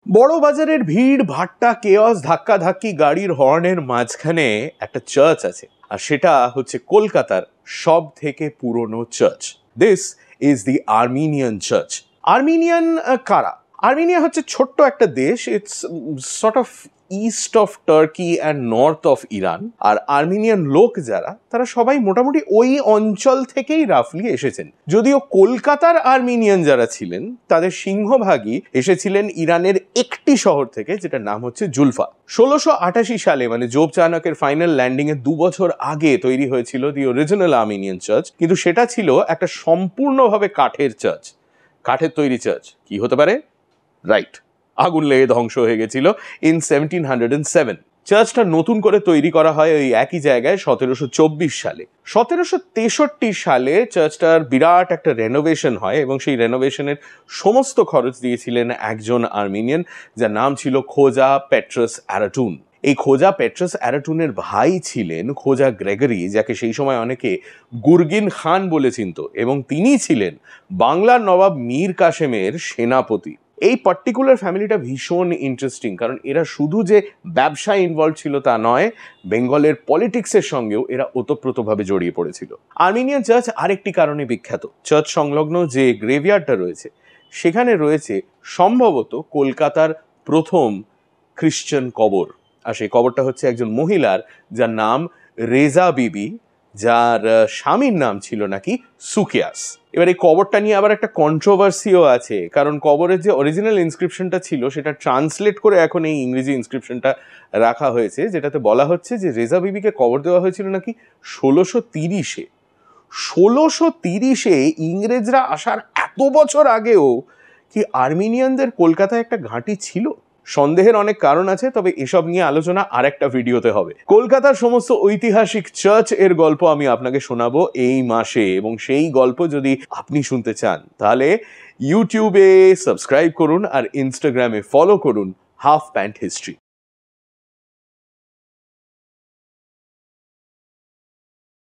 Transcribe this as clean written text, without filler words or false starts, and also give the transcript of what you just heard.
বড় বাজারের ভিড় ভাট্টা কেয়স ধাক্কাধাক্কি গাড়ির হর্নের মাঝখানে একটা চার্চ আছে, আর সেটা হচ্ছে কলকাতার সব থেকে পুরনো church. This is the Armenian church. Armenian কারা? আর্মেনিয়া হচ্ছে ছোট্ট একটা দেশ। It's sort of east of Turkey and north of Iran. আর আর্মেনিয়ান লোক যারা, তারা সবাই মোটামুটি ওই অঞ্চল থেকেই রাফলি এসেছেন। যদিও কলকাতার আর্মেনিয়ান যারা ছিলেন তাদের সিংহভাগই এসেছিলেন ইরানের একটি শহর থেকে, যেটার নাম হচ্ছে জুলফা। 1688 সালে মানে জোব চানকের ফাইনাল ল্যান্ডিং এর 2 বছর আগে তৈরি হয়েছিল দি অরিজিনাল আর্মেনিয়ান চার্চ, কিন্তু সেটা ছিল একটা সম্পূর্ণভাবে কাঠের চার্চ। কাঠের তৈরি চার্চ কি হতে পারে? রাইট, আগুন লেগে ধ্বংস হয়ে গেছিল ইন 1707। চার্চটা নতুন করে তৈরি করা হয় ওই একই জায়গায় 1724 সালে। 1763 সালে চার্চটার বিরাট একটা রেনোভেশন হয় এবং সেই রেনোভেশনের সমস্ত খরচ দিয়েছিলেন একজন আর্মেনিয়ান, যার নাম ছিল খোজা পেট্রাস আরাটুন। এই খোজা পেট্রাস আরাটুনের ভাই ছিলেন খোজা গ্রেগরি, যাকে সেই সময় অনেকে গুরগিন খান বলে চিনত, এবং তিনি ছিলেন বাংলার নবাব মীর কাসেমের সেনাপতি। এই পার্টিকুলার ফ্যামিলিটা ভীষণ ইন্টারেস্টিং, কারণ এরা শুধু যে ব্যবসায় ইনভলভ ছিল তা নয়, বেঙ্গলের পলিটিক্সের সঙ্গেও এরা ওতপ্রোতভাবে জড়িয়ে পড়েছিল। আর্মেনিয়ান চার্চ আরেকটি কারণে বিখ্যাত। চার্চ সংলগ্ন যে গ্রেভইয়ার্ডটা রয়েছে, সেখানে রয়েছে সম্ভবত কলকাতার প্রথম খ্রিশ্চান কবর। আর সেই কবরটা হচ্ছে একজন মহিলার, যার নাম রেজা বিবি, যার স্বামীর নাম ছিল নাকি সুকিয়াস। এবার এই কবরটা নিয়ে আবার একটা কন্ট্রোভার্সিও আছে, কারণ কবরের যে অরিজিনাল ইনস্ক্রিপশনটা ছিল সেটা ট্রান্সলেট করে এখন এই ইংরেজি ইনস্ক্রিপশনটা রাখা হয়েছে, যেটাতে বলা হচ্ছে যে রেজা বিবিকে কবর দেওয়া হয়েছিল নাকি 1630-এ। 1630-এ ইংরেজরা আসার এত বছর আগেও কি আর্মেনিয়ানদের কলকাতায় একটা ঘাঁটি ছিল? সন্দেহের অনেক কারণ আছে, তবে এসব নিয়ে আলোচনা আর একটা ভিডিওতে হবে। কলকাতার সমস্ত ঐতিহাসিক চার্চ এর গল্প আমি আপনাকে শোনাবো এই মাসে, এবং সেই গল্প যদি আপনি শুনতে চান তাহলে ইউটিউবে সাবস্ক্রাইব করুন আর ইনস্টাগ্রামে ফলো করুন হাফ প্যান্ট হিস্ট্রি।